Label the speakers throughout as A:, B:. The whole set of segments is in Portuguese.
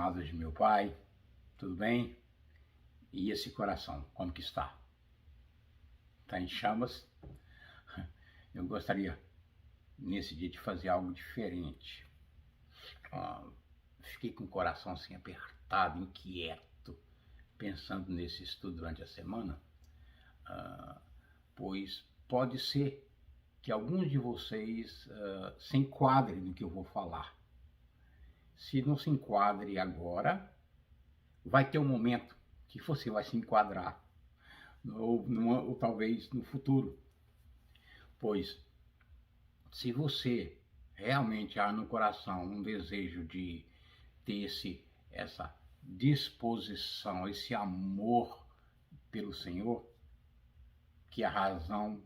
A: amados de meu Pai, tudo bem? E esse coração, como que está? Está em chamas? Eu gostaria, nesse dia, de fazer algo diferente. Fiquei com o coração assim apertado, inquieto, pensando nesse estudo durante a semana, pois pode ser que alguns de vocês se enquadrem no que eu vou falar. Se não se enquadre agora, vai ter um momento que você vai se enquadrar, ou talvez no futuro. Pois, se você realmente há no coração um desejo de ter essa disposição, esse amor pelo Senhor, que a razão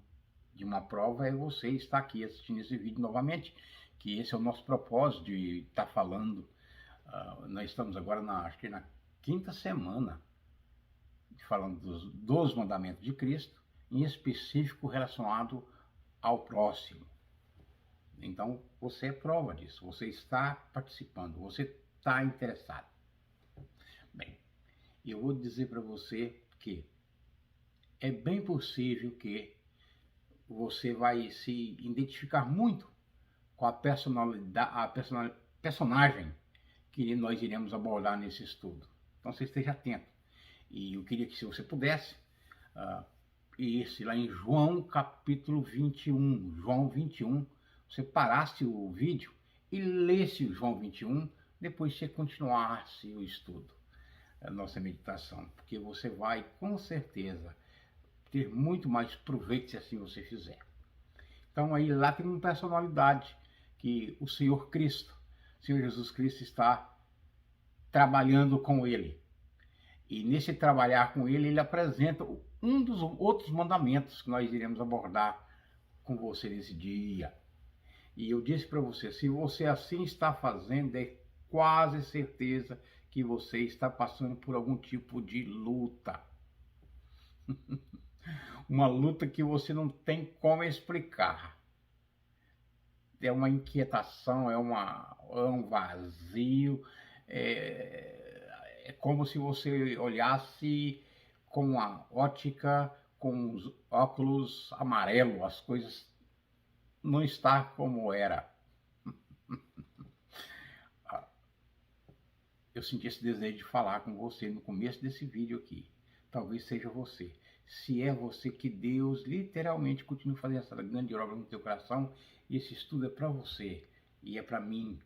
A: de uma prova é você estar aqui assistindo esse vídeo novamente, que esse é o nosso propósito de estar falando. Nós estamos agora acho que na quinta semana falando dos mandamentos de Cristo, em específico relacionado ao próximo. Então, você é prova disso, você está participando, você está interessado. Bem, eu vou dizer para você que é bem possível que você vai se identificar muito com a personagem que nós iremos abordar nesse estudo. Então, você esteja atento. E eu queria que, se você pudesse, irse lá em João capítulo 21, João 21, você parasse o vídeo e lesse o João 21, depois você continuasse o estudo, a nossa meditação, porque você vai, com certeza, ter muito mais proveito se assim você fizer. Então, aí lá tem uma personalidade que o Senhor Cristo, o Senhor Jesus Cristo está trabalhando com ele. E nesse trabalhar com ele, ele apresenta um dos outros mandamentos que nós iremos abordar com você nesse dia. E eu disse para você, se você assim está fazendo, é quase certeza que você está passando por algum tipo de luta. Uma luta que você não tem como explicar. É uma inquietação, é um vazio, é como se você olhasse com uma ótica, com os óculos amarelos, as coisas não estão como era. Eu senti esse desejo de falar com você no começo desse vídeo aqui. Talvez seja você. Se é você, que Deus literalmente continue fazendo essa grande obra no teu coração, e esse estudo é para você e é para mim,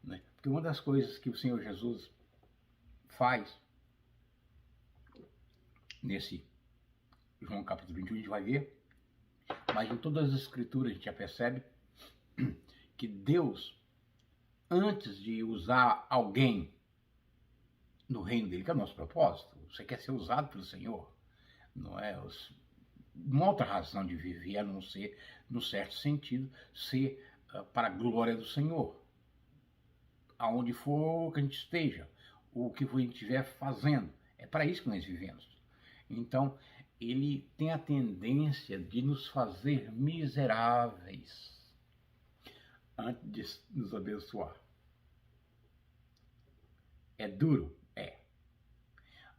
A: né? Porque uma das coisas que o Senhor Jesus faz nesse João capítulo 21, a gente vai ver, mas em todas as escrituras a gente já percebe que Deus, antes de usar alguém no reino dele, que é o nosso propósito, você quer ser usado pelo Senhor, não é uma outra razão de viver, a não ser, no certo sentido, ser para a glória do Senhor. Aonde for que a gente esteja, o que a gente estiver fazendo, é para isso que nós vivemos. Então, ele tem a tendência de nos fazer miseráveis antes de nos abençoar. É duro? É.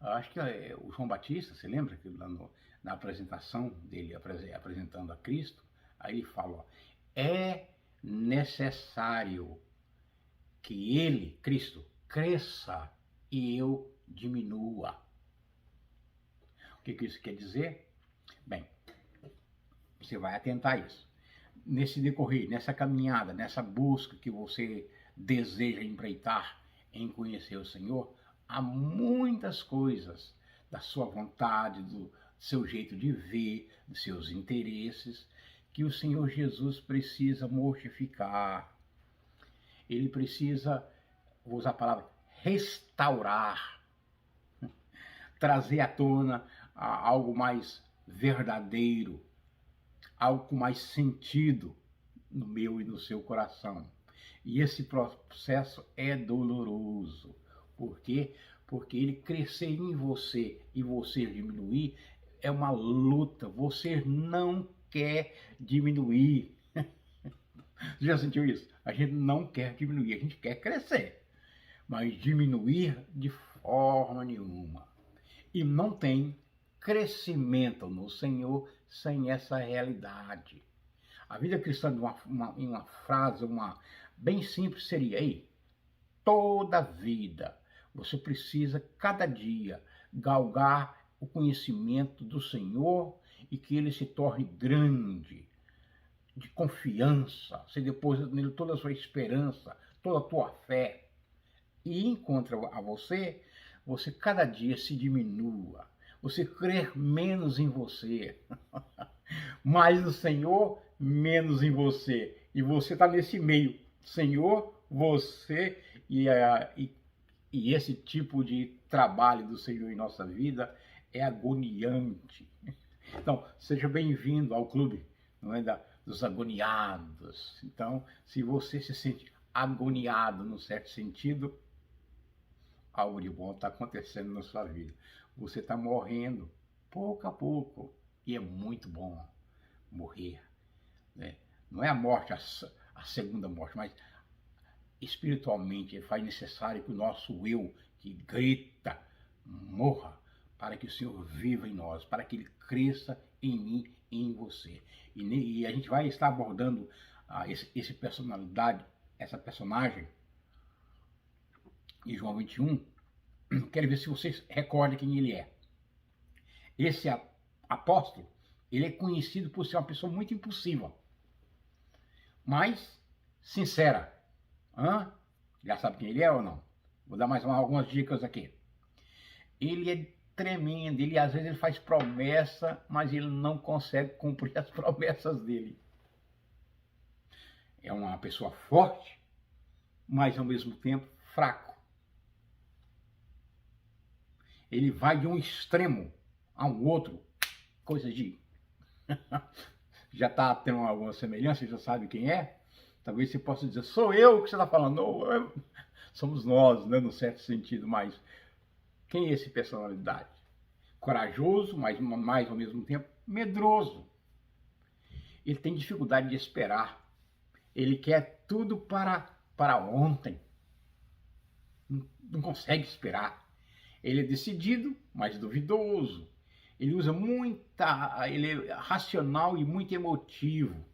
A: Acho que o João Batista, você lembra que lá na apresentação dele, apresentando a Cristo, aí ele fala, ó, é necessário que ele, Cristo, cresça e eu diminua. O que isso quer dizer? Bem, você vai atentar a isso. Nesse decorrer, nessa caminhada, nessa busca que você deseja empreitar em conhecer o Senhor, há muitas coisas da sua vontade, do seu jeito de ver, dos seus interesses, que o Senhor Jesus precisa mortificar. Ele precisa, vou usar a palavra, restaurar, trazer à tona algo mais verdadeiro, algo com mais sentido no meu e no seu coração. E esse processo é doloroso. Por quê? Porque ele crescer em você e você diminuir é uma luta. Você não quer diminuir. Você já sentiu isso? A gente não quer diminuir, a gente quer crescer. mas diminuir de forma nenhuma. E não tem crescimento no Senhor sem essa realidade. A vida cristã, em uma frase, bem simples, seria: ei, toda vida você precisa, cada dia, galgar o conhecimento do Senhor e que ele se torne grande, de confiança. Você deposita nele toda a sua esperança, toda a tua fé. E encontra a você cada dia se diminua. Você crer menos em você. Mais no Senhor, menos em você. E você está nesse meio. Senhor, você e esse tipo de trabalho do Senhor em nossa vida é agoniante. Então, seja bem-vindo ao clube, não é, dos agoniados. Então, se você se sente agoniado, num certo sentido, algo de bom está acontecendo na sua vida. Você está morrendo pouco a pouco. E é muito bom morrer, né? Não é a morte, a segunda morte, mas espiritualmente faz necessário que o nosso eu, que grita, morra, para que o Senhor viva em nós, para que Ele cresça em mim e em você. E a gente vai estar abordando essa personagem, em João 21, quero ver se vocês recordam quem ele é. Esse apóstolo, ele é conhecido por ser uma pessoa muito impulsiva, mas sincera. Já sabe quem ele é ou não? Vou dar mais algumas dicas aqui. Ele é tremendo, às vezes ele faz promessa, mas ele não consegue cumprir as promessas dele. É uma pessoa forte, mas ao mesmo tempo fraco. Ele vai de um extremo a um outro, coisa de... Já está tendo alguma semelhança, já sabe quem é? Talvez você possa dizer: sou eu que você está falando. Não, somos nós, né, no certo sentido, mas quem é esse personalidade? Corajoso, mas mais ao mesmo tempo medroso. Ele tem dificuldade de esperar. Ele quer tudo para ontem. Não consegue esperar. Ele é decidido, mas duvidoso. Ele ele é racional e muito emotivo.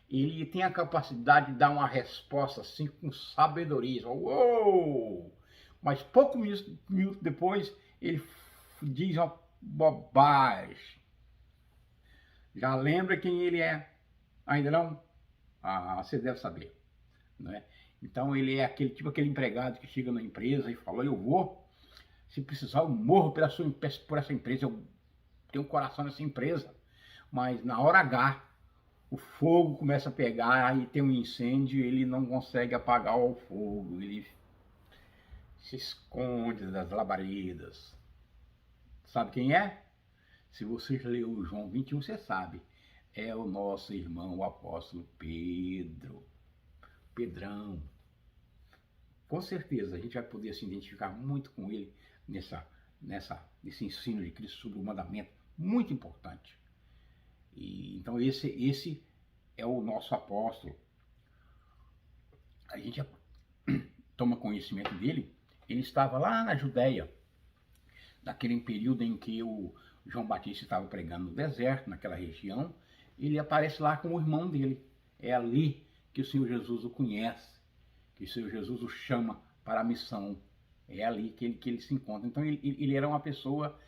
A: Ele tem a capacidade de dar uma resposta assim com sabedoria. Uou! Mas pouco minuto depois ele diz uma bobagem. Já lembra quem ele é? Ainda não? Você deve saber, né? Então ele é aquele empregado que chega na empresa e fala: eu vou, se precisar eu morro por essa empresa, eu tenho um coração nessa empresa. Mas na hora H, o fogo começa a pegar e tem um incêndio, ele não consegue apagar o fogo, ele se esconde das labaredas. Sabe quem é? Se você leu o João 21, você sabe. É o nosso irmão, o apóstolo Pedro. Pedrão. Com certeza a gente vai poder se identificar muito com ele nesse ensino de Cristo sobre o mandamento, muito importante. Então esse é o nosso apóstolo. A gente toma conhecimento dele. Ele estava lá na Judéia, naquele período em que o João Batista estava pregando no deserto, naquela região. Ele aparece lá com o irmão dele. É ali que o Senhor Jesus o conhece, que o Senhor Jesus o chama para a missão. É ali que ele se encontra. Então ele era uma pessoa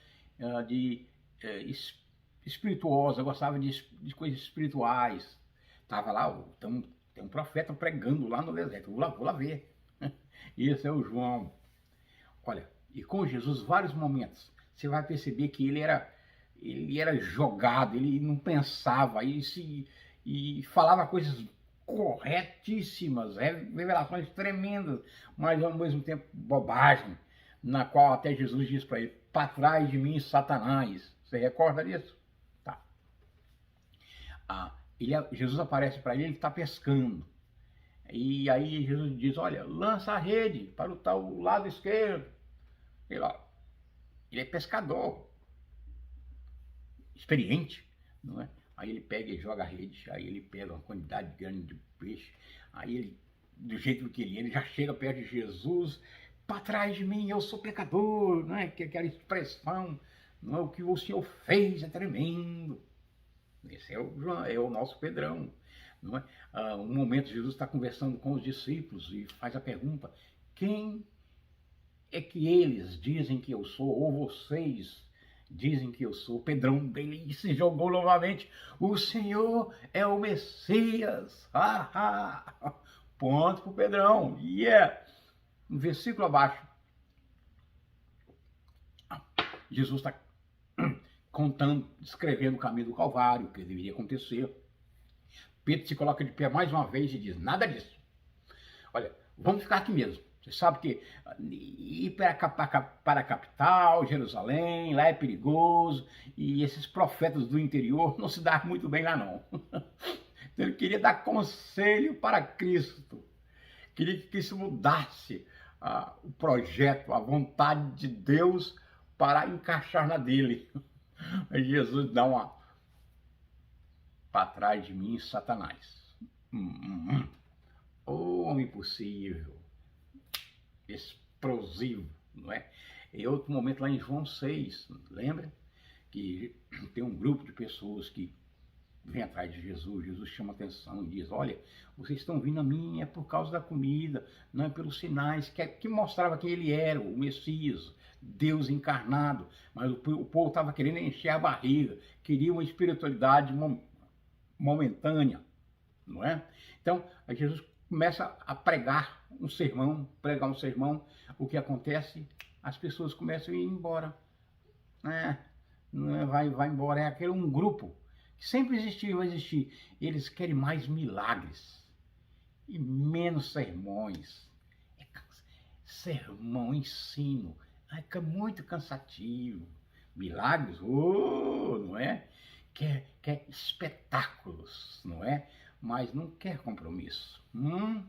A: espirituosa, gostava de coisas espirituais. Estava lá, tem um profeta pregando lá no deserto. Vou lá ver. Esse é o João. Olha, e com Jesus, vários momentos, você vai perceber que ele era jogado, ele não pensava, e falava coisas corretíssimas, revelações tremendas, mas ao mesmo tempo bobagem, na qual até Jesus diz para ele: para trás de mim, Satanás. Você recorda disso? Tá. Jesus aparece para ele está pescando. E aí Jesus diz: olha, lança a rede para o lado esquerdo. Ele é pescador, experiente, não é? Aí ele pega e joga a rede, aí ele pega uma quantidade grande de peixe, aí ele do jeito que ele já chega perto de Jesus, para trás de mim, eu sou pecador, né? Que aquela expressão, não é? O que o Senhor fez é tremendo. Esse é o nosso Pedrão. Não é? Um momento Jesus está conversando com os discípulos e faz a pergunta: quem é que eles dizem que eu sou? Ou vocês dizem que eu sou? Pedrão dele se jogou novamente: o Senhor é o Messias. Ponto pro Pedrão. No versículo abaixo, Jesus está contando, descrevendo o caminho do Calvário, o que deveria acontecer. Pedro se coloca de pé mais uma vez e diz: nada disso. Olha, vamos ficar aqui mesmo. Você sabe que ir para a capital, Jerusalém, lá é perigoso, e esses profetas do interior não se dão muito bem lá não. Então ele queria dar conselho para Cristo. Queria que Cristo mudasse o projeto, a vontade de Deus para encaixar na dele. Aí Jesus dá uma: para trás de mim, Satanás. Homem impossível, explosivo, não é? Em outro momento lá em João 6, lembra? Que tem um grupo de pessoas que vem atrás de Jesus. Jesus chama atenção e diz: olha, vocês estão vindo a mim é por causa da comida, não é pelos sinais, que mostrava quem ele era, o Messias, Deus encarnado. Mas o povo estava querendo encher a barriga, queria uma espiritualidade momentânea, não é? Então, Jesus começa a pregar um sermão, o que acontece? As pessoas começam a ir embora, vai embora. É aquele um grupo que sempre existiu e vai existir. Eles querem mais milagres e menos sermões. Sermão, ensino, é muito cansativo. Milagres, não é? Quer espetáculos, não é? Mas não quer compromisso. Não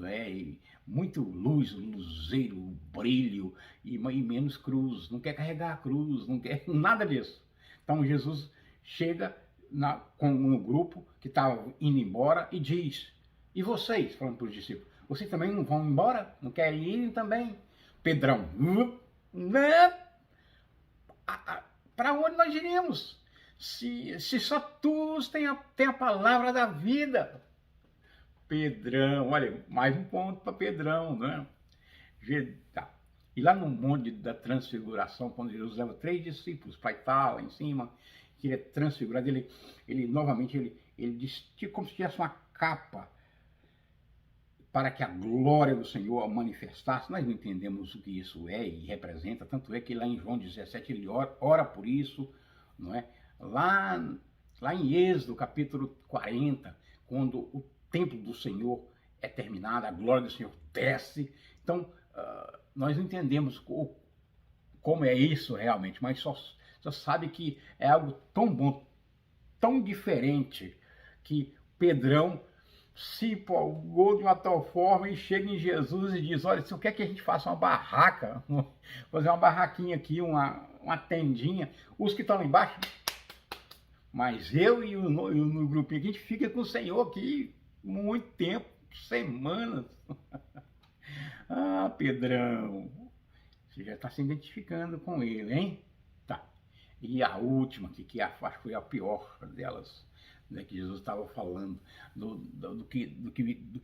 A: é? E muito luz, luzeiro, brilho e menos cruz. Não quer carregar a cruz, não quer nada disso. Então Jesus chega com um grupo que estava indo embora e diz: e vocês, falando para os discípulos, vocês também não vão embora? Não querem ir também? Pedrão: né? Para onde nós iremos? Se só tu tem a palavra da vida. Pedrão, olha, mais um ponto para Pedrão, né? Tá. E lá no Monte da Transfiguração, quando Jesus leva 3 discípulos para estar lá em cima, que ele é transfigurado, ele novamente, ele diz como se tivesse uma capa para que a glória do Senhor manifestasse. Nós não entendemos o que isso é e representa, tanto é que lá em João 17 ele ora por isso, não é? Lá em Êxodo, capítulo 40, quando o templo do Senhor é terminado, a glória do Senhor desce. Então, nós não entendemos como é isso realmente, mas só sabe que é algo tão bom, tão diferente, que Pedrão se empolgou de uma tal forma e chega em Jesus e diz: olha, se quer que a gente faça uma barraca, fazer uma barraquinha aqui, uma tendinha, os que estão lá embaixo, mas eu e no grupinho aqui, a gente fica com o Senhor aqui muito tempo, semanas. Pedrão, você já está se identificando com ele, hein? Tá. E a última, que acho que foi a pior delas, né, que Jesus estava falando do que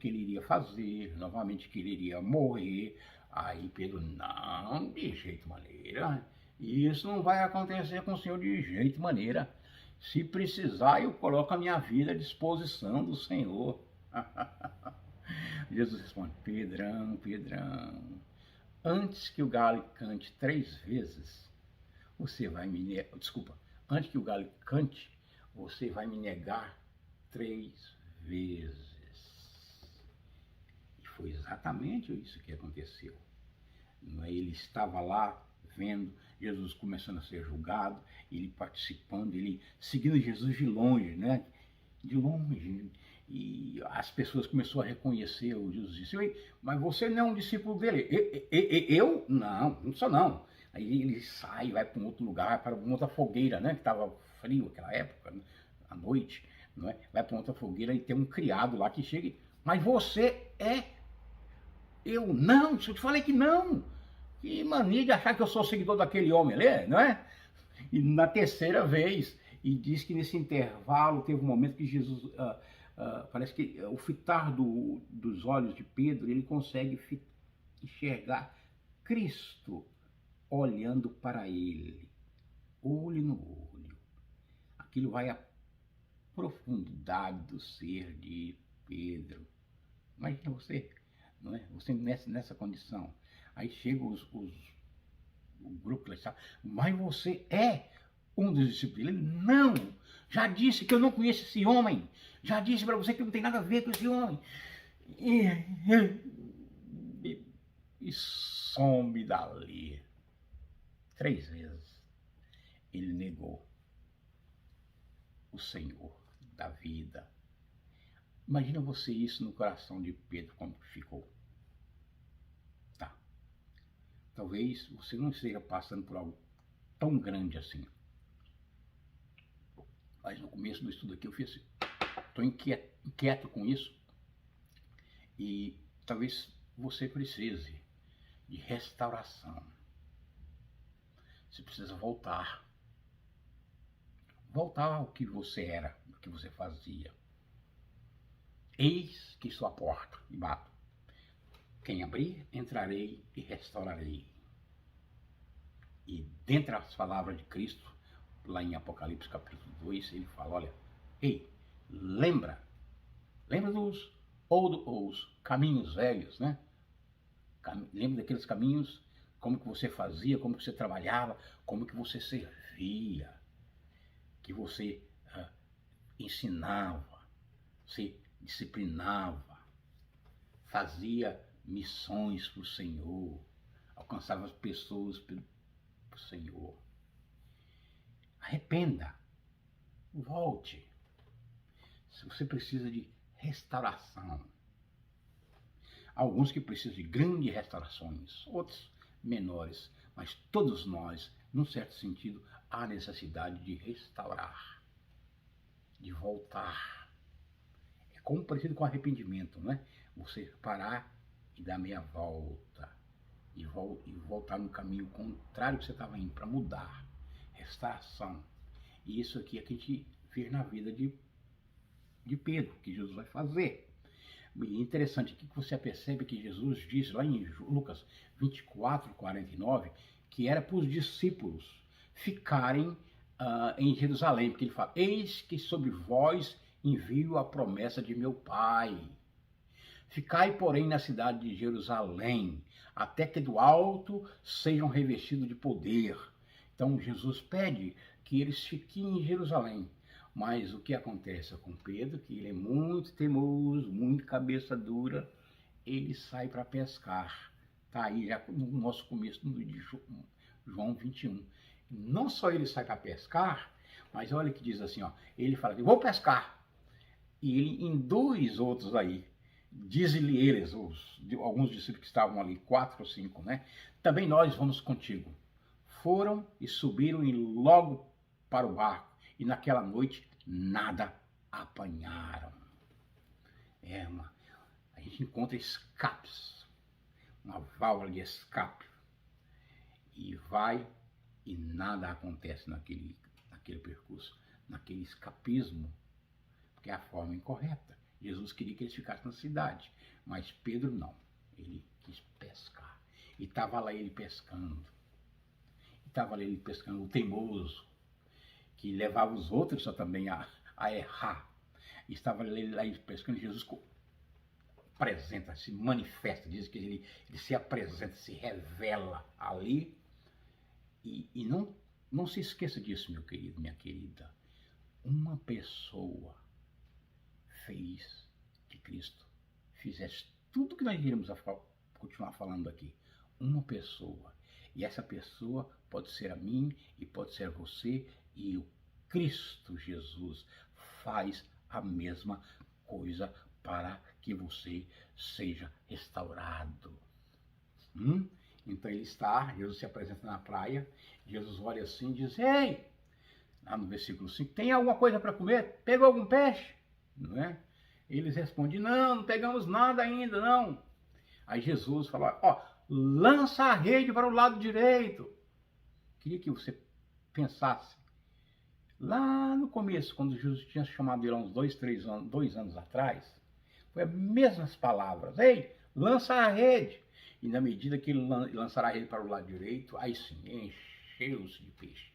A: ele iria fazer, novamente que ele iria morrer. Aí Pedro: não, de jeito maneira, isso não vai acontecer com o Senhor de jeito maneira. Se precisar, eu coloco a minha vida à disposição do Senhor. Jesus responde: Pedrão, antes que o galo cante 3 vezes, você vai me negar. Desculpa, antes que o galo cante, você vai me negar 3 vezes. E foi exatamente isso que aconteceu. Ele estava lá vendo Jesus começando a ser julgado, ele participando, ele seguindo Jesus de longe, né? De longe. E as pessoas começaram a reconhecer o Jesus. Disse: mas você não é um discípulo dele. Eu? Não sou não. Aí ele sai, vai para um outro lugar, para uma outra fogueira, né? Que estava frio naquela época, né? À noite, não é? Vai para outra fogueira e tem um criado lá que chega e Mas você é. Eu não, se eu te falei que não. Que mania de achar que eu sou seguidor daquele homem ali, não é? E na terceira vez, e diz que nesse intervalo teve um momento que Jesus, parece que o fitar dos olhos de Pedro, ele consegue enxergar Cristo olhando para ele, olho no olho. Aquilo vai à profundidade do ser de Pedro. Imagina você, não é? Você nessa condição. Aí chega o grupo, mas você é um dos discípulos. Ele, não, já disse que eu não conheço esse homem. Já disse para você que não tem nada a ver com esse homem. E some dali. 3 vezes ele negou o Senhor da vida. Imagina você isso no coração de Pedro, como ficou. Tá. Talvez você não esteja passando por algo tão grande assim. Mas no começo do estudo aqui eu fiz assim, estou inquieto com isso. E talvez você precise de restauração. Você precisa voltar. Voltar ao que você era, ao que você fazia. Eis que estou à porta e bato. Quem abrir, entrarei e restaurarei. E dentre as palavras de Cristo, lá em Apocalipse capítulo 2, ele fala, olha, ei, lembra dos caminhos velhos, né? Lembra daqueles caminhos, como que você fazia, como que você trabalhava, como que você servia, que você ensinava, você disciplinava, fazia missões para o Senhor, alcançava as pessoas para o Senhor. Arrependa, volte. Se você precisa de restauração, alguns que precisam de grandes restaurações, outros menores, mas todos nós, num certo sentido, há necessidade de restaurar, de voltar. É como parecido com arrependimento, não é? Você parar e dar meia volta e voltar no caminho contrário que você estava indo, para mudar. Restauração. E isso aqui é que a gente vê na vida de Pedro, que Jesus vai fazer. E interessante aqui que você percebe que Jesus diz lá em Lucas 24, 49, que era para os discípulos ficarem em Jerusalém, porque ele fala, eis que sobre vós envio a promessa de meu Pai. Ficai, porém, na cidade de Jerusalém, até que do alto sejam revestidos de poder. Então Jesus pede que eles fiquem em Jerusalém. Mas o que acontece com Pedro, que ele é muito teimoso, muito cabeça dura, ele sai para pescar. Está aí já no nosso começo de João 21. Não só ele sai para pescar, mas olha que diz assim, ó, ele fala assim, vou pescar. E ele induz outros aí, diz-lhe eles, alguns discípulos que estavam ali, 4 ou 5, né? Também nós vamos contigo. Foram e subiram e logo para o barco. E naquela noite nada apanharam. A gente encontra escapes, uma válvula de escape. E vai e nada acontece naquele percurso, naquele escapismo, porque é a forma incorreta. Jesus queria que eles ficassem na cidade, mas Pedro não. Ele quis pescar. E estava lá ele pescando. O teimoso, que levava os outros só também a errar. E estava lá ele pescando, Jesus apresenta, se manifesta, diz que ele se apresenta, se revela ali. E não se esqueça disso, meu querido, minha querida. Uma pessoa fez que Cristo fizesse tudo que nós iremos continuar falando aqui. Uma pessoa. E essa pessoa pode ser a mim e pode ser você, e o Cristo Jesus faz a mesma coisa para que você seja restaurado. Então Jesus se apresenta na praia, Jesus olha assim e diz, ei, lá no versículo 5, tem alguma coisa para comer? Pegou algum peixe? Não é? Eles respondem, não pegamos nada ainda, não. Aí Jesus fala, ó, lança a rede para o lado direito. Queria que você pensasse, lá no começo, quando Jesus tinha chamado ele há uns 2 anos atrás, foi as mesmas palavras, ei, lança a rede. E na medida que ele lançará a rede para o lado direito, aí sim, encheu-se de peixe.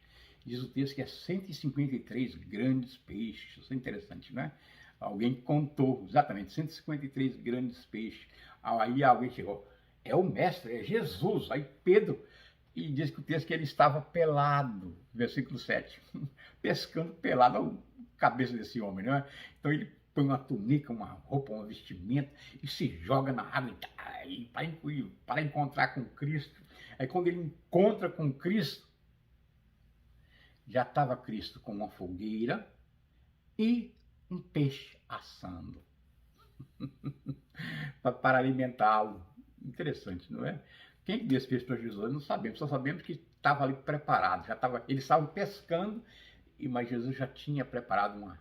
A: Diz o texto que é 153 grandes peixes. Isso é interessante, né? Alguém contou exatamente 153 grandes peixes. Aí alguém chegou, é o mestre, é Jesus. Aí Pedro, e diz que o texto que ele estava pelado, versículo 7, pescando pelado a cabeça desse homem, né? Então ele põe uma túnica, uma roupa, uma vestimenta e se joga na água para encontrar com Cristo. Aí quando ele encontra com Cristo, já estava Cristo com uma fogueira e um peixe assando para alimentá-lo. Interessante, não é? Quem deu esse peixe para Jesus? Não sabemos, só sabemos que estava ali preparado. Eles estavam pescando, mas Jesus já tinha preparado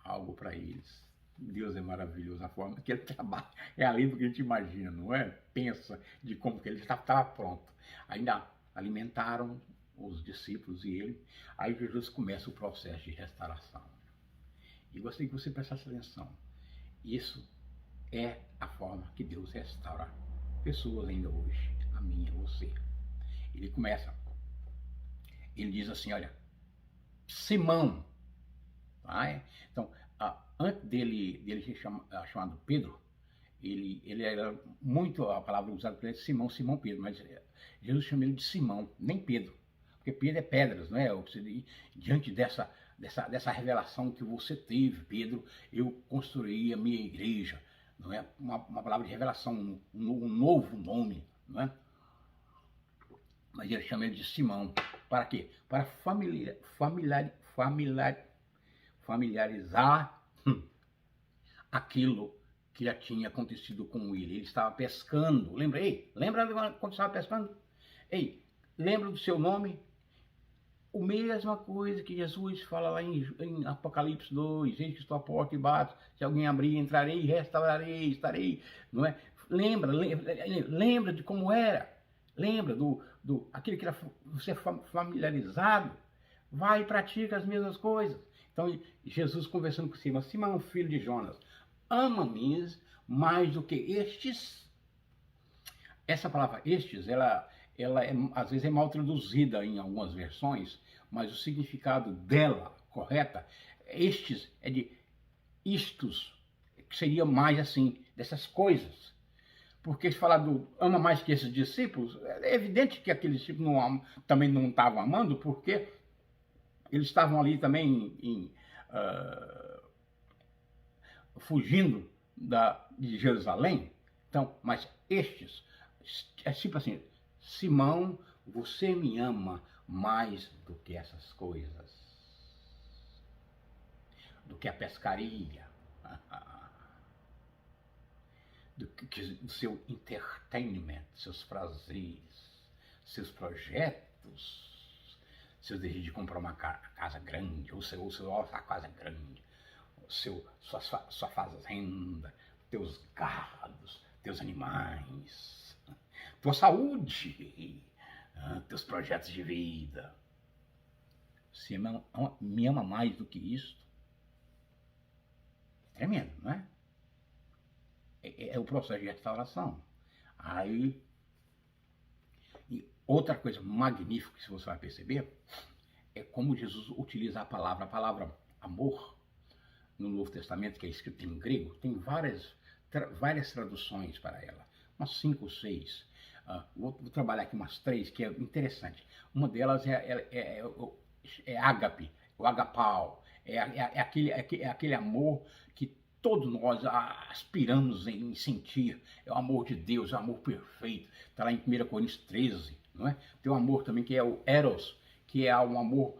A: algo para eles. Deus é maravilhoso, a forma que ele trabalha é além do que a gente imagina, não é? Pensa de como que ele estava pronto. Ainda alimentaram os discípulos e ele. Aí Jesus começa o processo de restauração. E gostaria que você prestasse atenção. Isso é a forma que Deus restaura pessoas ainda hoje, a mim e a você. Ele começa, ele diz assim, olha, Simão, tá? Então, antes dele ser chamado Pedro, ele era muito, a palavra usada por ele é Simão, Simão Pedro, mas Jesus chama ele de Simão, nem Pedro, porque Pedro é pedras, não é? Diante dessa revelação que você teve, Pedro, eu construí a minha igreja, não é? Uma palavra de revelação, um novo nome, não é? Mas ele chama ele de Simão. Para quê? Para familiarizar aquilo que já tinha acontecido com ele. Ele estava pescando. Lembra quando estava pescando? Ei, lembra do seu nome? A mesma coisa que Jesus fala lá em Apocalipse 2, eis que estou à porta e bato, se alguém abrir, entrarei, restaurarei, estarei, não é? Lembra de como era, lembra aquilo que era você familiarizado, vai e pratica as mesmas coisas. Então Jesus conversando com Simão, Simão, filho de Jonas, ama-me mais do que estes. Essa palavra estes, ela às vezes é mal traduzida em algumas versões, mas o significado dela, correta, estes é de istos, que seria mais assim, dessas coisas. Porque se falar do ama mais que esses discípulos, é evidente que aqueles discípulos também não estavam amando, porque eles estavam ali também fugindo de Jerusalém. Então, mas estes, é tipo assim, Simão, você me ama mais do que essas coisas, do que a pescaria, do seu entertainment, seus prazeres, seus projetos, seus desejos de comprar uma casa grande, ou sua casa grande, sua fazenda, teus gados, teus animais, tua saúde, teus projetos de vida. Você me ama mais do que isso? Tremendo, não é? É o processo de restauração. Aí, e outra coisa magnífica que você vai perceber é como Jesus utiliza a palavra amor no Novo Testamento, que é escrito em grego, tem várias traduções para ela, umas 5 ou 6. Vou trabalhar aqui umas 3, que é interessante. Uma delas é ágape, o agapau, é aquele amor que todos nós aspiramos em sentir. É o amor de Deus, é o amor perfeito. Está lá em 1 Coríntios 13, não é? Tem um amor também que é o eros, que é um amor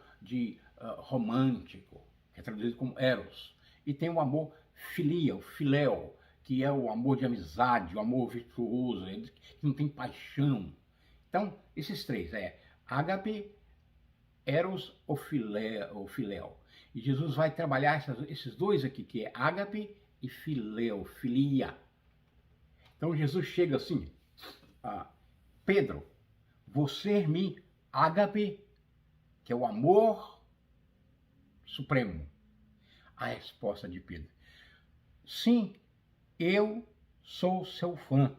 A: romântico, que é traduzido como eros. E tem o amor filia, o filéu, que é o amor de amizade, o amor virtuoso, que não tem paixão. Então, esses 3, ágape, eros ou filéu. E Jesus vai trabalhar esses 2 aqui, que é ágape e filéu, filia. Então Jesus chega assim, Pedro, você me ágape, que é o amor supremo. A resposta de Pedro, sim, eu sou seu fã.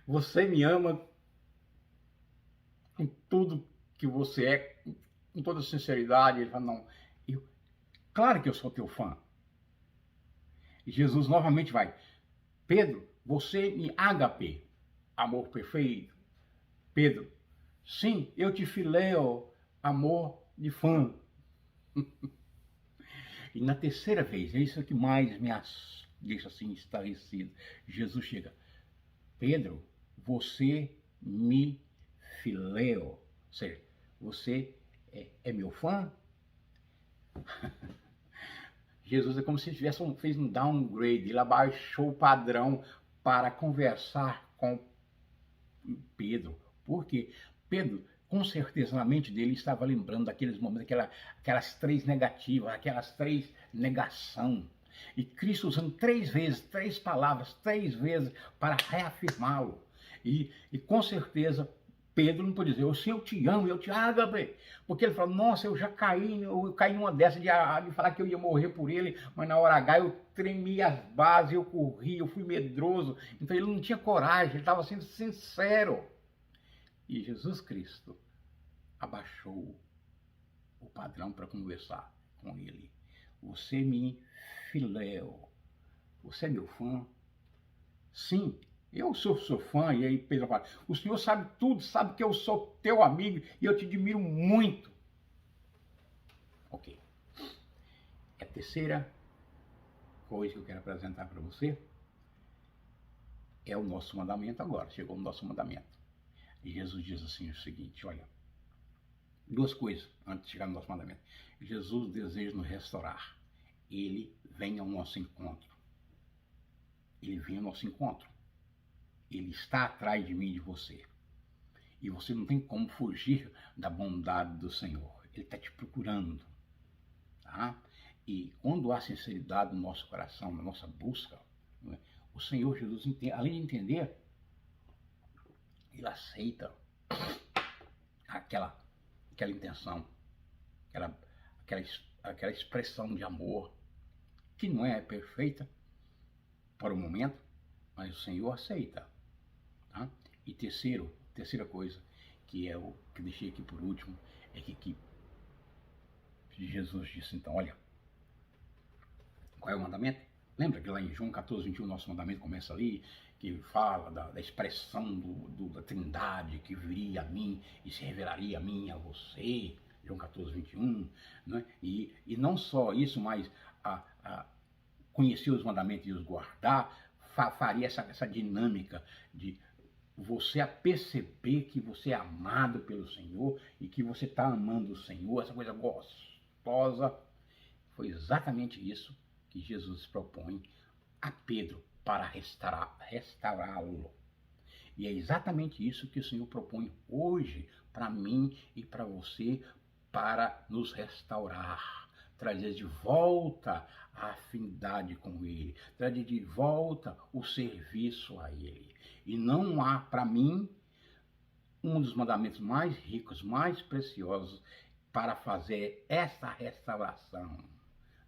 A: Você me ama com tudo que você é, com toda sinceridade. Ele fala, não, claro que eu sou teu fã. E Jesus novamente vai, Pedro, você me ágape, amor perfeito. Pedro, sim, eu te filéu, amor de fã. E na terceira vez, é isso que mais me deixa assim estarrecido. Jesus chega, Pedro, você me filéu, ou seja, você é meu fã? Jesus é como se fez um downgrade, ele abaixou o padrão para conversar com Pedro. Por quê? Pedro, com certeza, na mente dele, estava lembrando daqueles momentos, aquelas três negativas, aquelas três negação. E Cristo usando 3 vezes, 3 palavras, 3 vezes para reafirmá-lo. E com certeza, Pedro não pode dizer, eu te amo, eu te ágape. Porque ele fala, nossa, eu caí numa dessa de falar que eu ia morrer por ele, mas na hora H eu tremi as bases, eu corri, eu fui medroso. Então ele não tinha coragem, ele estava sendo sincero. E Jesus Cristo abaixou o padrão para conversar com ele. Você me filéu. Você é meu fã? Sim, eu sou seu fã. E aí Pedro fala, o Senhor sabe tudo, sabe que eu sou teu amigo e eu te admiro muito. Ok. A terceira coisa que eu quero apresentar para você é o nosso mandamento agora. Chegou o nosso mandamento. E Jesus diz assim o seguinte, olha, 2 coisas antes de chegar no nosso mandamento. Jesus deseja nos restaurar. Ele vem ao nosso encontro. Ele vem ao nosso encontro. Ele está atrás de mim e de você. E você não tem como fugir da bondade do Senhor. Ele está te procurando. Tá? E quando há sinceridade no nosso coração, na nossa busca, né, o Senhor Jesus, além de entender, ele aceita aquela intenção, aquela expressão de amor, que não é perfeita para o momento, mas o Senhor aceita. Tá? E terceira coisa, que é o que deixei aqui por último, é que Jesus disse, então, olha, qual é o mandamento? Lembra que lá em João 14, 21, nosso mandamento começa ali, que fala da expressão da Trindade que viria a mim e se revelaria a mim, a você, João 14, 21, né? E não só isso, mas conhecer os mandamentos e os guardar, faria essa dinâmica de você a perceber que você é amado pelo Senhor e que você está amando o Senhor, essa coisa gostosa. Foi exatamente isso que Jesus propõe a Pedro para restaurá-lo. E é exatamente isso que o Senhor propõe hoje para mim e para você, para nos restaurar, trazer de volta a afinidade com Ele, trazer de volta o serviço a Ele. E não há, para mim, um dos mandamentos mais ricos, mais preciosos para fazer essa restauração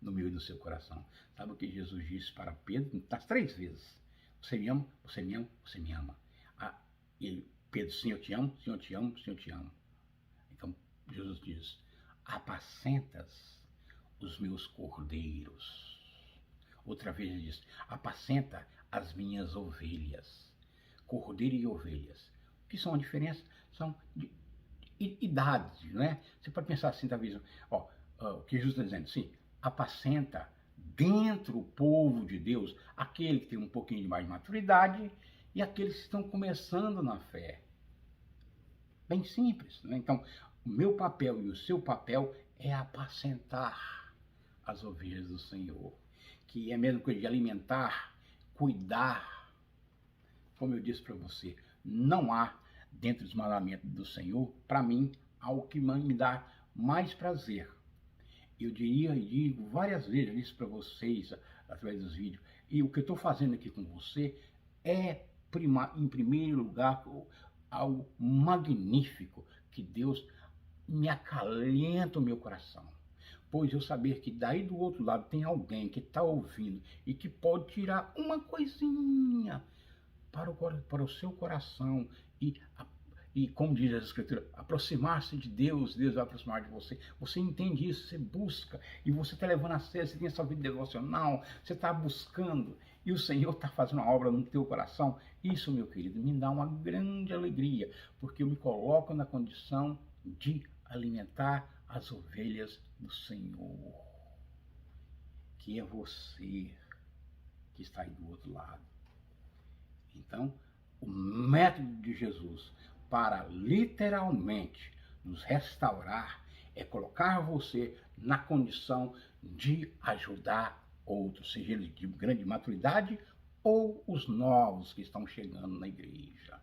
A: no meu e no seu coração. Sabe o que Jesus disse para Pedro? Das 3 vezes. Você me ama, você me ama, você me ama. E Pedro, sim, eu te amo, sim, eu te amo, sim, eu te amo. Então, Jesus diz, apacentas os meus cordeiros. Outra vez ele diz, apacenta as minhas ovelhas. Cordeiro e ovelhas. O que são a diferença? São de idades, né? Você pode pensar assim, talvez, o que Jesus está dizendo, sim, apacenta dentro do povo de Deus aquele que tem um pouquinho de mais maturidade e aqueles que estão começando na fé. Bem simples, né? Então, o meu papel e o seu papel é apacentar as ovelhas do Senhor, que é a mesma coisa de alimentar, cuidar. Como eu disse para você, não há dentro dos mandamentos do Senhor, para mim, algo que me dá mais prazer. Eu diria e digo várias vezes isso para vocês, através dos vídeos. E o que eu estou fazendo aqui com você é, em primeiro lugar, algo magnífico que Deus me acalenta o meu coração. Pois eu saber que daí do outro lado tem alguém que está ouvindo e que pode tirar uma coisinha para o seu coração e como diz a Escritura, aproximar-se de Deus, Deus vai aproximar de você. Você entende isso, você busca, e você está levando a sério, você tem a sua vida devocional, você está buscando, e o Senhor está fazendo uma obra no teu coração. Isso, meu querido, me dá uma grande alegria, porque eu me coloco na condição de alimentar as ovelhas do Senhor, que é você que está aí do outro lado. Então, o método de Jesus para literalmente nos restaurar é colocar você na condição de ajudar outros, seja eles de grande maturidade ou os novos que estão chegando na igreja.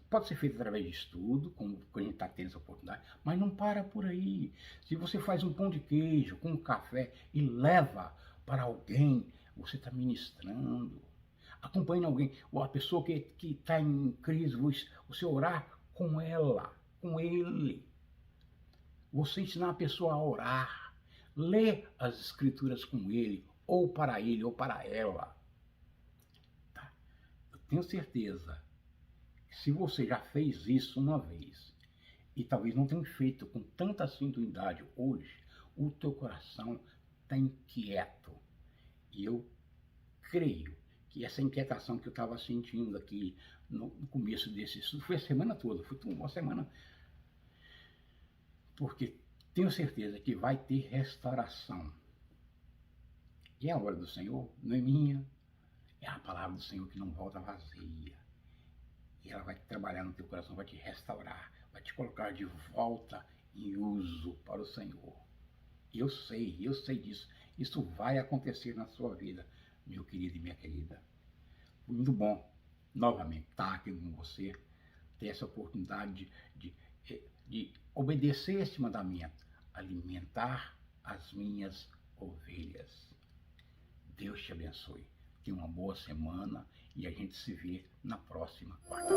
A: Pode ser feito através de estudo, como a gente está tendo essa oportunidade, mas não para por aí. Se você faz um pão de queijo com um café e leva para alguém, você está ministrando. Acompanhe alguém, ou a pessoa que está em crise, você orar com ela, com ele. Você ensinar a pessoa a orar, ler as escrituras com ele, ou para ela. Tá? Eu tenho certeza que se você já fez isso uma vez, e talvez não tenha feito com tanta assiduidade hoje, o teu coração está inquieto. E eu creio que essa inquietação que eu estava sentindo aqui no começo desse estudo, foi a semana toda, foi uma semana, porque tenho certeza que vai ter restauração. E a hora do Senhor não é minha, é a palavra do Senhor que não volta vazia. E ela vai trabalhar no teu coração, vai te restaurar, vai te colocar de volta em uso para o Senhor. Eu sei disso. Isso vai acontecer na sua vida, meu querido e minha querida. Muito bom, novamente, estar aqui com você, ter essa oportunidade de obedecer esse mandamento, alimentar as minhas ovelhas. Deus te abençoe. Tenha uma boa semana e a gente se vê na próxima quarta.